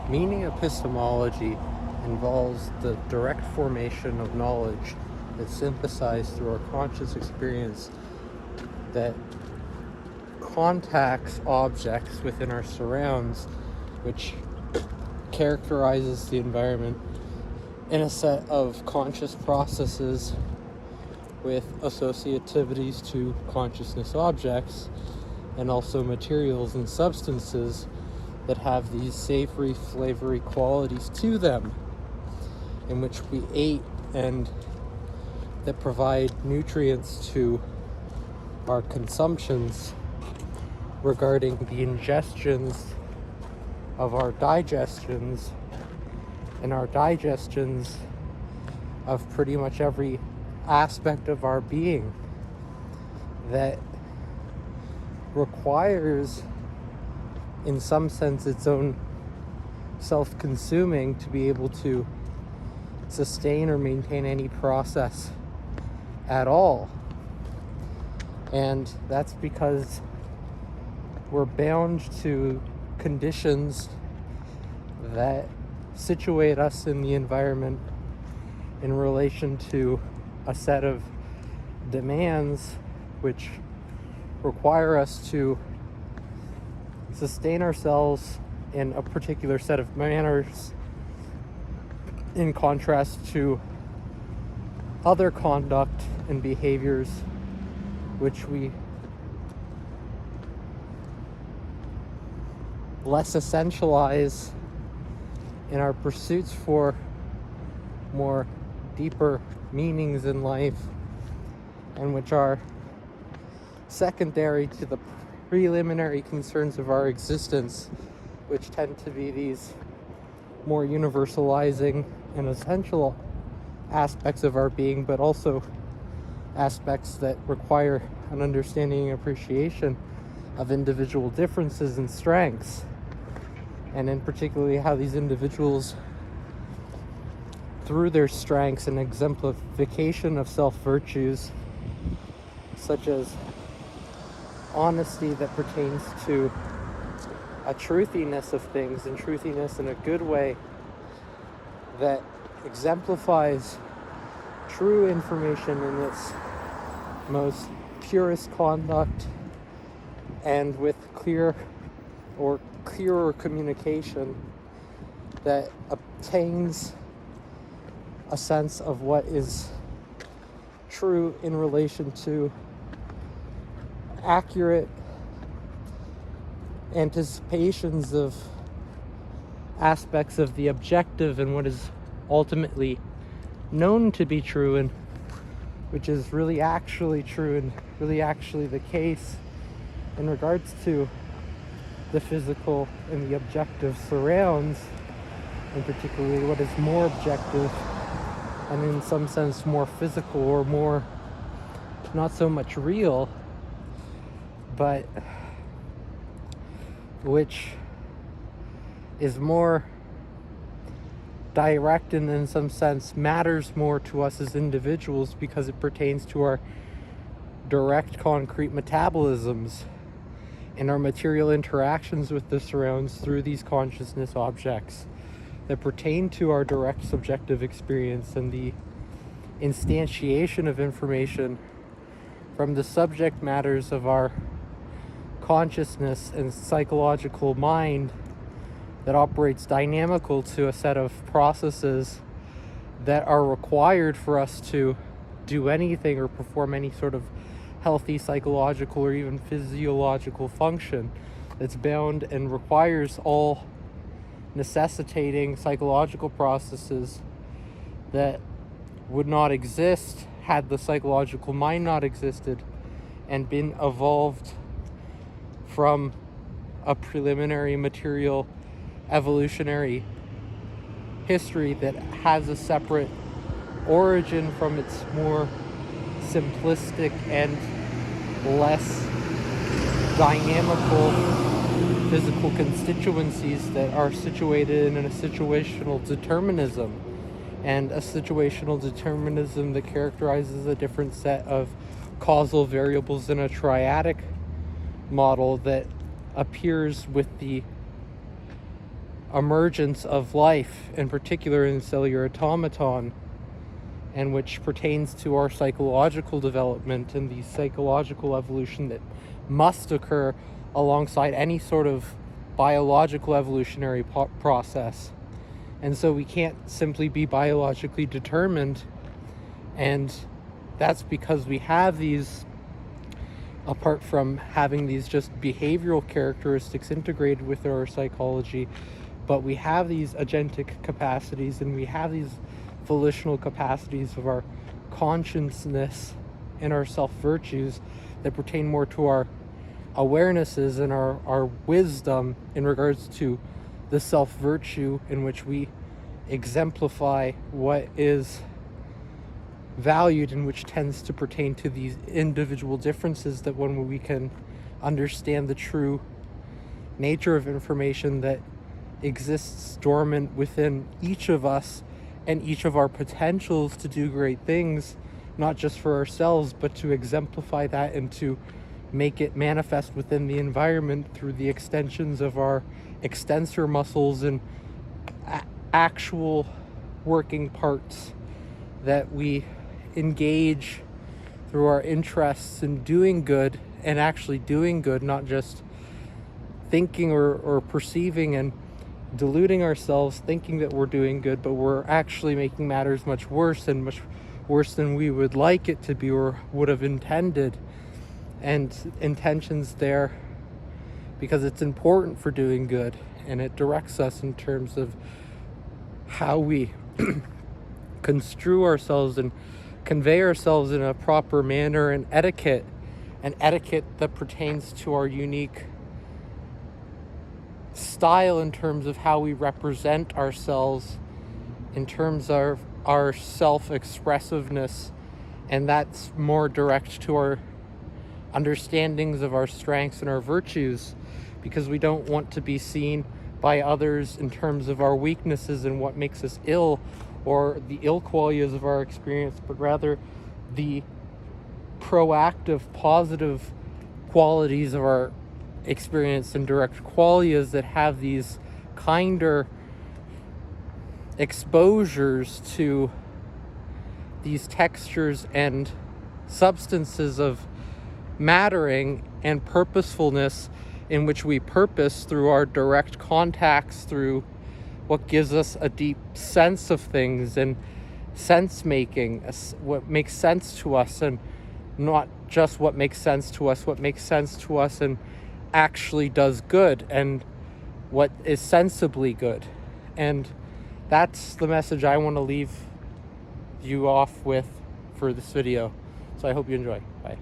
Meaning epistemology involves the direct formation of knowledge that's synthesized through our conscious experience that contacts objects within our surrounds, which characterizes the environment in a set of conscious processes with associativities to consciousness objects, and also materials and substances that have these savory, flavory qualities to them, in which we ate and that provide nutrients to our consumptions regarding the ingestions of our digestions and our digestions of pretty much every aspect of our being that requires, in some sense, its own self-consuming to be able to sustain or maintain any process at all. And that's because we're bound to conditions that situate us in the environment in relation to a set of demands which require us to sustain ourselves in a particular set of manners, in contrast to other conduct and behaviors which we less essentialize in our pursuits for more deeper meanings in life, and which are secondary to the preliminary concerns of our existence, which tend to be these more universalizing and essential aspects of our being, but also aspects that require an understanding and appreciation of individual differences and strengths, and in particularly how these individuals, through their strengths and exemplification of self-virtues, such as honesty that pertains to a truthiness of things, and truthiness in a good way that exemplifies true information in its most purest conduct, and with clearer communication that obtains a sense of what is true in relation to accurate anticipations of aspects of the objective and what is ultimately known to be true, and which is really actually true and really actually the case in regards to the physical and the objective surrounds, and particularly what is more objective and in some sense more physical, or more not so much real, but which is more direct and in some sense matters more to us as individuals because it pertains to our direct concrete metabolisms and our material interactions with the surrounds through these consciousness objects that pertain to our direct subjective experience, and the instantiation of information from the subject matters of our consciousness and psychological mind that operates dynamical to a set of processes that are required for us to do anything or perform any sort of healthy psychological or even physiological function, that's bound and requires all necessitating psychological processes that would not exist had the psychological mind not existed and been evolved from a preliminary material evolutionary history that has a separate origin from its more simplistic and less dynamical physical constituencies that are situated in a situational determinism, and a situational determinism that characterizes a different set of causal variables in a triadic model that appears with the emergence of life, in particular in cellular automaton, and which pertains to our psychological development and the psychological evolution that must occur alongside any sort of biological evolutionary process. And so we can't simply be biologically determined, and that's because we have these, apart from having these just behavioral characteristics integrated with our psychology, but we have these agentic capacities, and we have these volitional capacities of our consciousness and our self-virtues that pertain more to our awarenesses and our wisdom in regards to the self-virtue, in which we exemplify what is valued and which tends to pertain to these individual differences, that when we can understand the true nature of information that exists dormant within each of us and each of our potentials to do great things, not just for ourselves, but to exemplify that and to make it manifest within the environment through the extensions of our extensor muscles and actual working parts that we engage through our interests in doing good, and actually doing good, not just thinking or perceiving and deluding ourselves thinking that we're doing good, but we're actually making matters much worse, and much worse than we would like it to be or would have intended. And intentions there because it's important for doing good, and it directs us in terms of how we construe ourselves and convey ourselves in a proper manner, and etiquette that pertains to our unique style in terms of how we represent ourselves, in terms of our self-expressiveness, and that's more direct to our understandings of our strengths and our virtues, because we don't want to be seen by others in terms of our weaknesses and what makes us ill, or the ill qualities of our experience, but rather the proactive, positive qualities of our experience and direct qualities that have these kinder exposures to these textures and substances of mattering and purposefulness, in which we purpose through our direct contacts, through what gives us a deep sense of things and sense making, what makes sense to us, and not just what makes sense to us and actually does good, and what is sensibly good. And that's the message I want to leave you off with for this video. So I hope you enjoy. Bye.